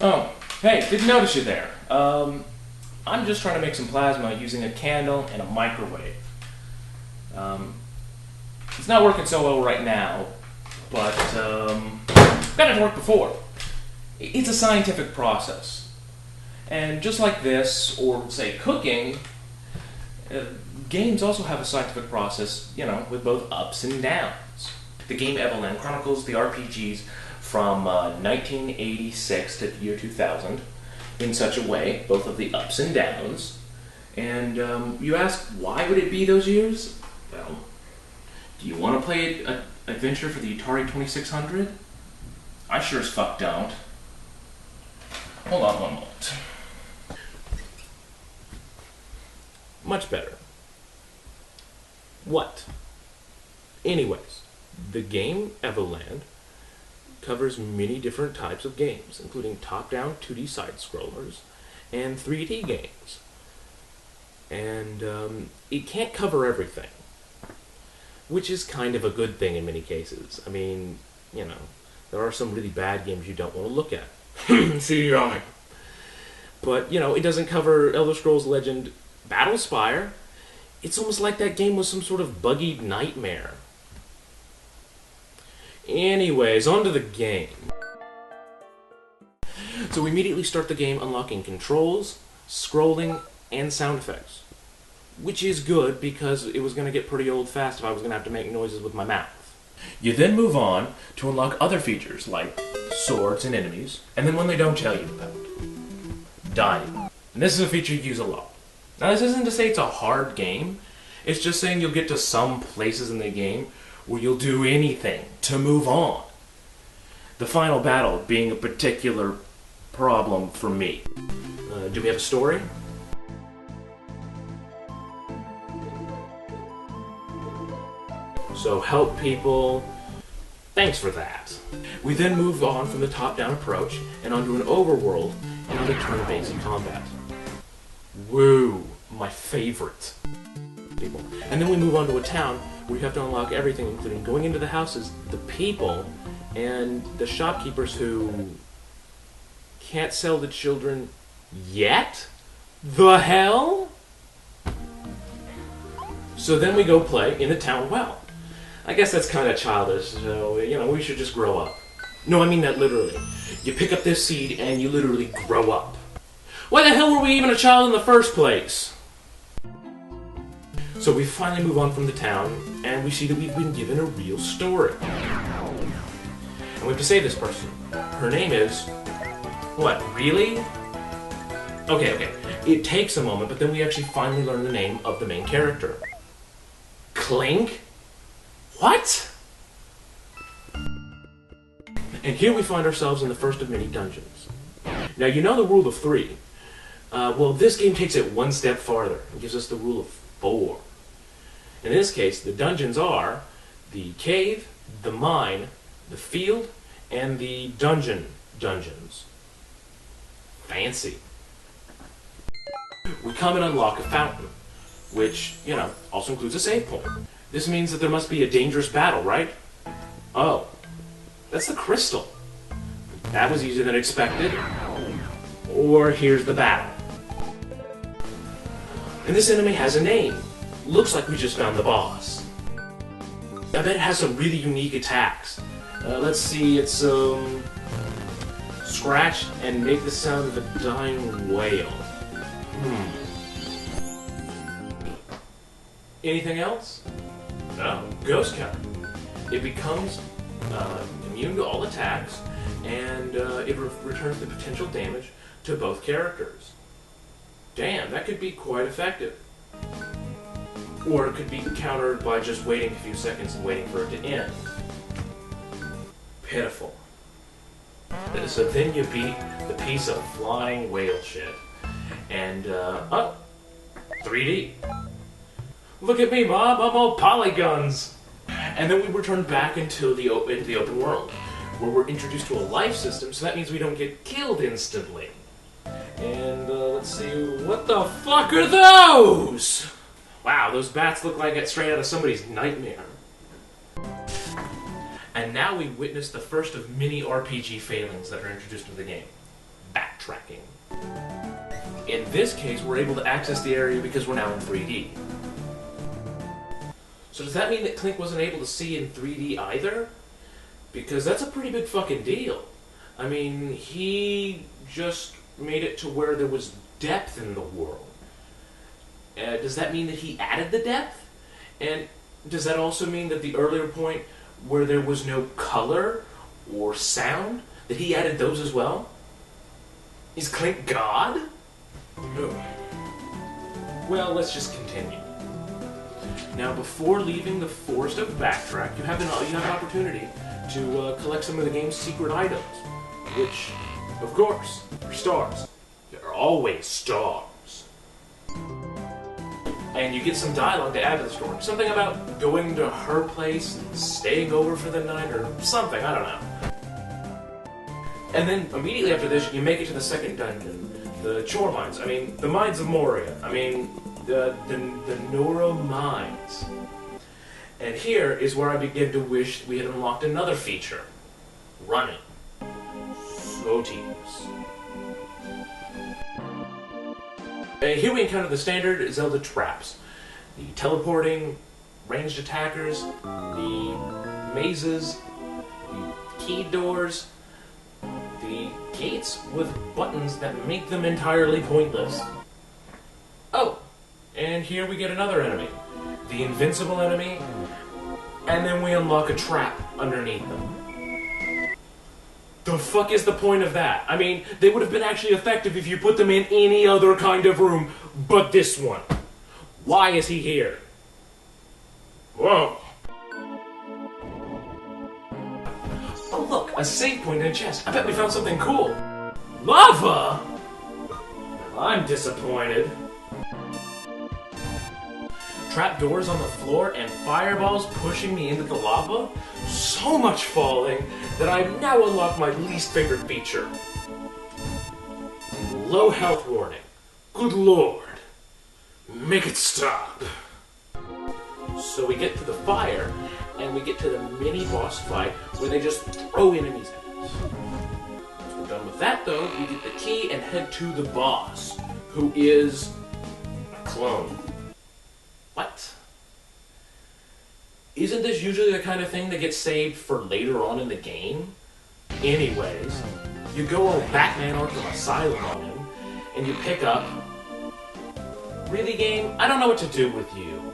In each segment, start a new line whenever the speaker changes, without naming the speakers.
Oh, hey, didn't notice you there. I'm just trying to make some plasma using a candle and a microwave. It's not working so well right now, but got it to work before. It's a scientific process. And just like this, or say cooking, games also have a scientific process, with both ups and downs. The game Evoland chronicles the RPGs from 1986 to the year 2000 in such a way, both of the ups and downs. And you ask, why would it be those years? Well, do you want to play an adventure for the Atari 2600? I sure as fuck don't. Hold on one moment. Much better. What? Anyways, the game Evoland covers many different types of games, including top-down 2D side-scrollers and 3D games. And it can't cover everything, which is kind of a good thing in many cases. I mean, there are some really bad games you don't want to look at. CDI. But, it doesn't cover Elder Scrolls Legend Battlespire. It's almost like that game was some sort of buggy nightmare. Anyways, on to the game. So we immediately start the game unlocking controls, scrolling, and sound effects. Which is good because it was going to get pretty old fast if I was going to have to make noises with my mouth. You then move on to unlock other features like swords and enemies, and then one they don't tell you about. Dying. And this is a feature you use a lot. Now this isn't to say it's a hard game, it's just saying you'll get to some places in the game where you'll do anything to move on. The final battle being a particular problem for me. Do we have a story? So help people. Thanks for that. We then move on from the top-down approach and onto an overworld and onto turn-based combat. Woo! My favorite. And then we move on to a town where you have to unlock everything, including going into the houses, the people, and the shopkeepers who can't sell the children yet? The hell? So then we go play in the town well. I guess that's kind of childish, so, we should just grow up. No, I mean that literally. You pick up this seed and you literally grow up. Why the hell were we even a child in the first place? So we finally move on from the town, and we see that we've been given a real story. And we have to save this person. Her name is... What, really? Okay. It takes a moment, but then we actually finally learn the name of the main character. Clink? What? And here we find ourselves in the first of many dungeons. Now, you know the rule of 3. Well, this game takes it one step farther and gives us the rule of 4. In this case, the dungeons are the cave, the mine, the field, and the dungeons. Fancy. We come and unlock a fountain, which, also includes a save point. This means that there must be a dangerous battle, right? Oh, that's the crystal. That was easier than expected. Or here's the battle. And this enemy has a name. Looks like we just found the boss. I bet it has some really unique attacks. Let's see, it's, scratch and make the sound of a dying whale. Anything else? No. Ghost counter. It becomes immune to all attacks, and it returns the potential damage to both characters. Damn, that could be quite effective. Or it could be countered by just waiting a few seconds and waiting for it to end. Pitiful. So then you beat the piece of flying whale shit. And, 3D. Look at me, Mom, I'm all polygons! And then we return back into the open world, where we're introduced to a life system, so that means we don't get killed instantly. And, let's see, what the fuck are those? Wow, those bats look like it's straight out of somebody's nightmare. And now we witness the first of many RPG failings that are introduced into the game. backtracking. In this case, we're able to access the area because we're now in 3D. So does that mean that Clink wasn't able to see in 3D either? Because that's a pretty big fucking deal. I mean, he just made it to where there was depth in the world. Does that mean that he added the depth? And does that also mean that the earlier point where there was no color or sound, that he added those as well? Is Clink God? Ugh. Well, let's just continue. Now, before leaving the Forest of Backtrack, you have an opportunity to collect some of the game's secret items, which, of course, are stars. There are always stars. And you get some dialogue to add to the story. Something about going to her place and staying over for the night, or something, I don't know. And then, immediately after this, you make it to the second dungeon, the Chore Mines. I mean, the Mines of Moria. I mean, the Neuro Mines. And here is where I begin to wish we had unlocked another feature. Running. So tedious. And here we encounter the standard Zelda traps. The teleporting, ranged attackers, the mazes, the key doors, the gates with buttons that make them entirely pointless. Oh, and here we get another enemy. The invincible enemy, and then we unlock a trap underneath them. The fuck is the point of that? I mean, they would have been actually effective if you put them in any other kind of room but this one. Why is he here? Whoa. Oh look, a save point and a chest. I bet we found something cool. Lava? I'm disappointed. Trapdoors on the floor and fireballs pushing me into the lava? So much falling that I've now unlocked my least favorite feature. Low health warning. Good lord. Make it stop. So we get to the fire, and we get to the mini-boss fight where they just throw enemies at us. Once we're done with that, though, we get the key and head to the boss, who is a clone. What? Isn't this usually the kind of thing that gets saved for later on in the game? Anyways, you go all Batman Arkham Asylum on him, and you pick up... Really, game? I don't know what to do with you.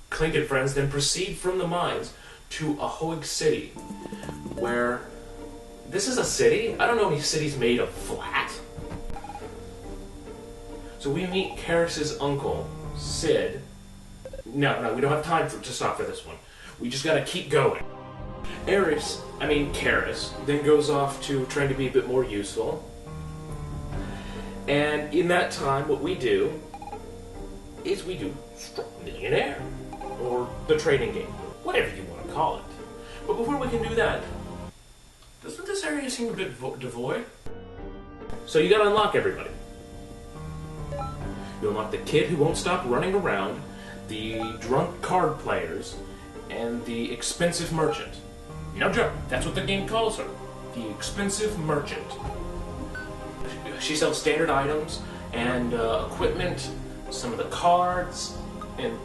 Clink and friends then proceed from the mines to Ahoig City, where... This is a city? I don't know any cities made of flat. So we meet Karis's uncle, Sid. No, we don't have time to stop for this one. We just gotta keep going. Karis, then goes off to trying to be a bit more useful. And in that time, what we do is we do Straw Millionaire, or the trading game, whatever you want to call it. But before we can do that, doesn't this area seem a bit devoid? So you gotta unlock everybody. You unlock the kid who won't stop running around, the drunk card players, and the expensive merchant. No joke, that's what the game calls her. The expensive merchant. She sells standard items and equipment, some of the cards, and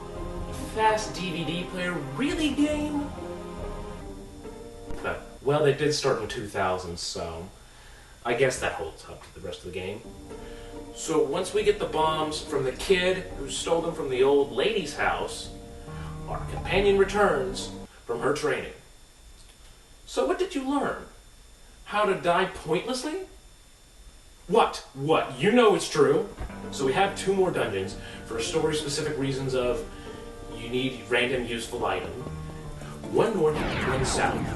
a fast DVD player. Really, game? But, well, they did start in 2000, so I guess that holds up to the rest of the game. So once we get the bombs from the kid who stole them from the old lady's house, our companion returns from her training. So what did you learn? How to die pointlessly? What? You know it's true. So we have 2 more dungeons for story-specific reasons of you need random useful item. One north, one south.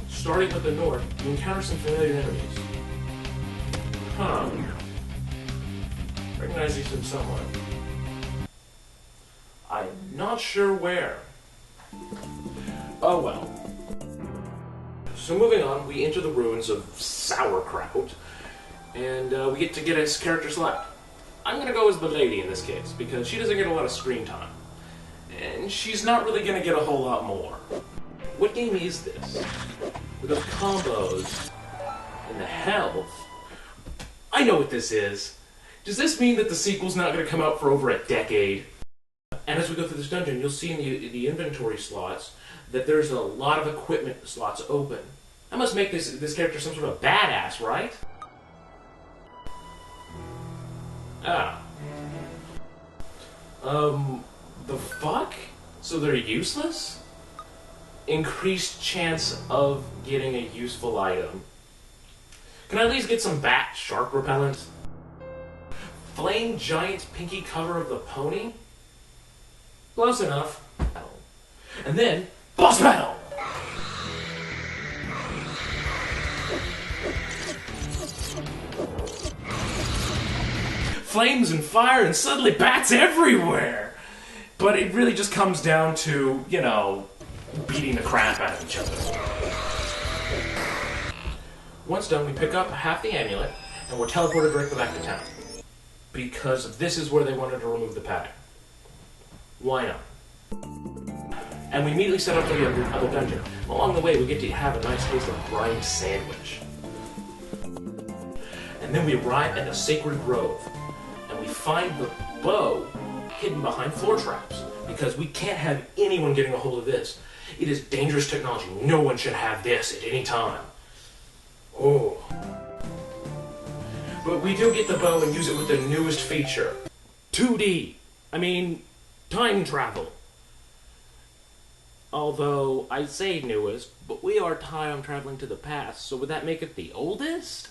Starting with the north, you encounter some familiar enemies. Huh. Recognize these from somewhere. I'm not sure where. Oh well. So moving on, we enter the ruins of Sauerkraut, and we get to get a character select. I'm going to go as the lady in this case, because she doesn't get a lot of screen time. And she's not really going to get a whole lot more. What game is this? With those combos, and the health, I know what this is. Does this mean that the sequel's not going to come out for over a decade? And as we go through this dungeon, you'll see in the inventory slots that there's a lot of equipment slots open. I must make this character some sort of badass, right? Ah. The fuck? So they're useless? Increased chance of getting a useful item. Can I at least get some bat shark repellent? Flame giant's pinky cover of the pony? Close enough. And then, boss battle! Flames and fire and suddenly bats everywhere! But it really just comes down to, you know, beating the crap out of each other. Once done, we pick up half the amulet, and we're teleported directly back to town. Because this is where they wanted to remove the padding. Why not? And we immediately set up for the other dungeon. Along the way, we get to have a nice taste of brine sandwich. And then we arrive at the sacred grove, and we find the bow hidden behind floor traps, because we can't have anyone getting a hold of this. It is dangerous technology. No one should have this at any time. Oh. But we do get the bow and use it with the newest feature. 2D. I mean, time travel. Although, I say newest, but we are time traveling to the past, so would that make it the oldest?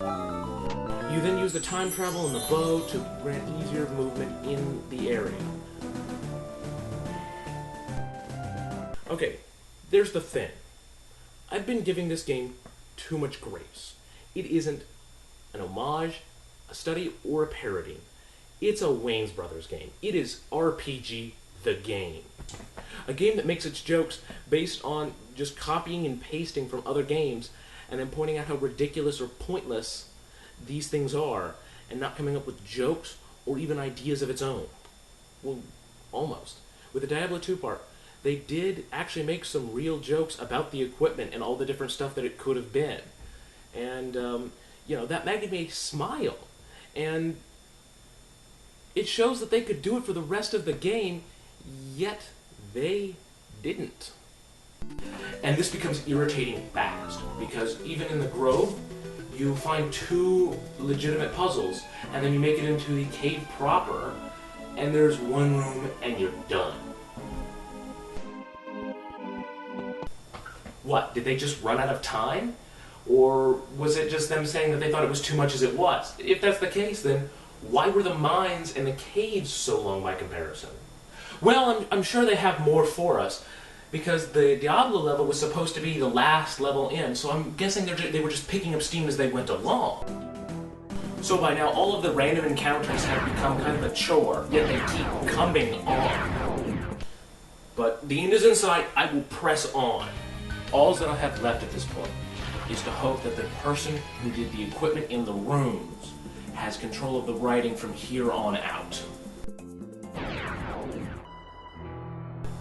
You then use the time travel and the bow to grant easier movement in the area. Okay, there's the thing. I've been giving this game too much grace. It isn't an homage, a study, or a parody. It's a Wayne's Brothers game. It is RPG the game. A game that makes its jokes based on just copying and pasting from other games and then pointing out how ridiculous or pointless these things are and not coming up with jokes or even ideas of its own. Well, almost. With the Diablo 2 part, they did actually make some real jokes about the equipment and all the different stuff that it could have been. And, you know, that made me smile. And it shows that they could do it for the rest of the game, yet they didn't. And this becomes irritating fast, because even in the Grove, you find 2 legitimate puzzles, and then you make it into the cave proper, and there's 1 room, and you're done. What, did they just run out of time? Or was it just them saying that they thought it was too much as it was? If that's the case, then why were the mines and the caves so long by comparison? Well, I'm sure they have more for us, because the Diablo level was supposed to be the last level in, so I'm guessing they were just picking up steam as they went along. So by now, all of the random encounters have become kind of a chore, yet they keep coming on. But the end is in sight. I will press on. All that I have left at this point is to hope that the person who did the equipment in the rooms has control of the writing from here on out.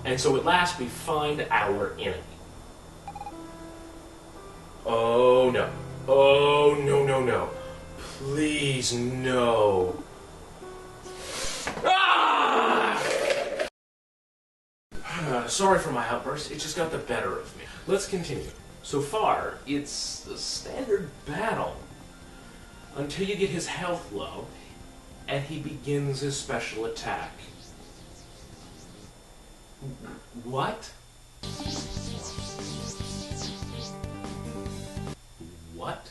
And so at last we find our enemy. Oh no. Oh no, no, no. Please, no. Ah! Sorry for my outburst, it just got the better of me. Let's continue. So far, it's a standard battle. Until you get his health low, and he begins his special attack. What? What?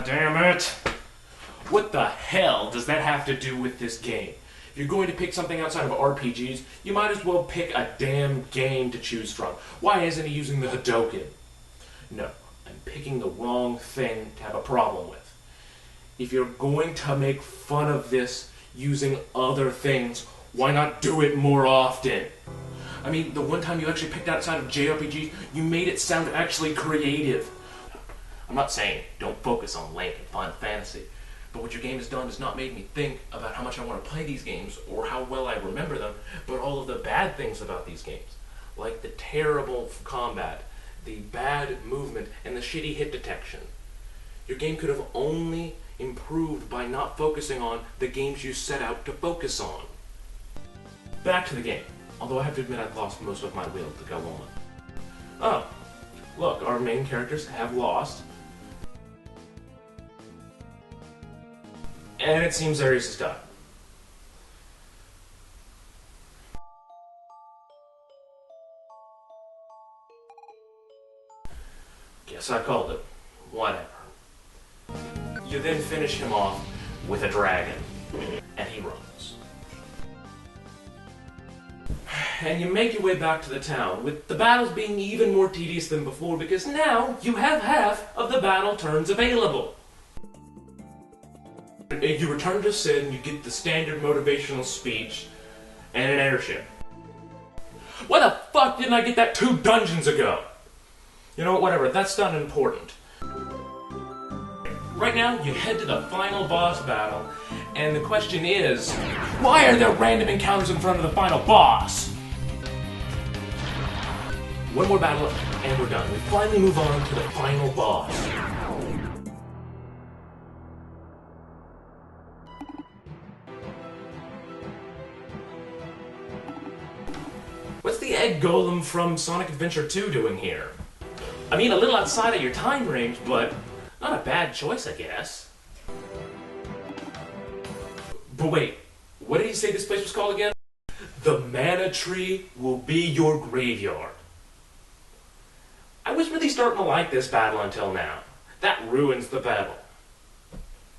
Damn it! What the hell does that have to do with this game? If you're going to pick something outside of RPGs, you might as well pick a damn game to choose from. Why isn't he using the Hadoken? No, I'm picking the wrong thing to have a problem with. If you're going to make fun of this using other things, why not do it more often? I mean, the one time you actually picked outside of JRPGs, you made it sound actually creative. I'm not saying don't focus on Link and Final Fantasy, but what your game has done is not made me think about how much I want to play these games or how well I remember them, but all of the bad things about these games. Like the terrible combat, the bad movement, and the shitty hit detection. Your game could have only improved by not focusing on the games you set out to focus on. Back to the game, although I have to admit I've lost most of my will to go on. Oh, look, our main characters have lost. And it seems Ares is done. Guess I called it. Whatever. You then finish him off with a dragon, and he runs. And you make your way back to the town, with the battles being even more tedious than before, because now you have half of the battle turns available. You return to Sid and you get the standard motivational speech and an airship. Why the fuck didn't I get that 2 dungeons ago? You know what, whatever, that's not important. Right now, you head to the final boss battle, and the question is, why are there random encounters in front of the final boss? One more battle, and we're done. We finally move on to the final boss. What's the egg golem from Sonic Adventure 2 doing here? I mean, a little outside of your time range, but not a bad choice, I guess. But wait, what did he say this place was called again? The Mana Tree will be your graveyard. I was really starting to like this battle until now. That ruins the battle.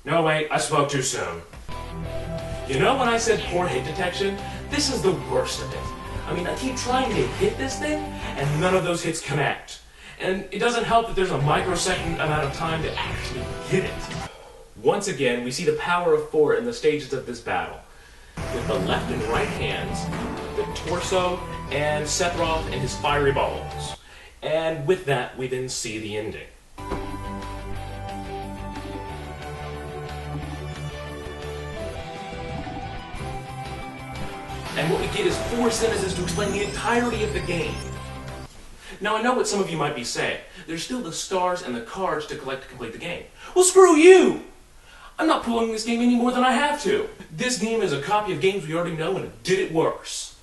No, wait, I spoke too soon. You know when I said poor hit detection? This is the worst of it. I mean, I keep trying to hit this thing, and none of those hits connect. And it doesn't help that there's a microsecond amount of time to actually hit it. Once again, we see the power of 4 in the stages of this battle. With the left and right hands, the torso, and Sephiroth and his fiery balls. And with that, we then see the ending. And what we get is 4 sentences to explain the entirety of the game. Now, I know what some of you might be saying. There's still the stars and the cards to collect to complete the game. Well, screw you! I'm not pulling this game any more than I have to. This game is a copy of games we already know, and it did it worse.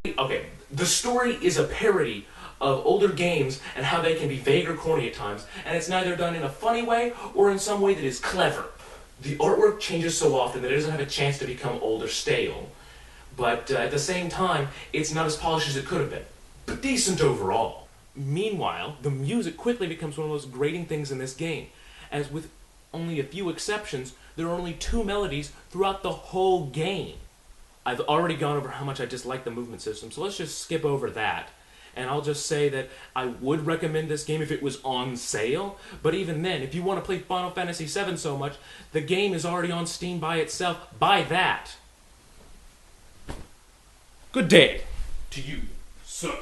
Okay, the story is a parody of older games and how they can be vague or corny at times, and it's neither done in a funny way or in some way that is clever. The artwork changes so often that it doesn't have a chance to become old or stale, but at the same time, it's not as polished as it could have been, but decent overall. Meanwhile, the music quickly becomes one of the most grating things in this game, as with only a few exceptions, there are only 2 melodies throughout the whole game. I've already gone over how much I dislike the movement system, so let's just skip over that. And I'll just say that I would recommend this game if it was on sale, but even then, if you want to play Final Fantasy VII so much, the game is already on Steam by itself. Buy that. Good day to you, sir.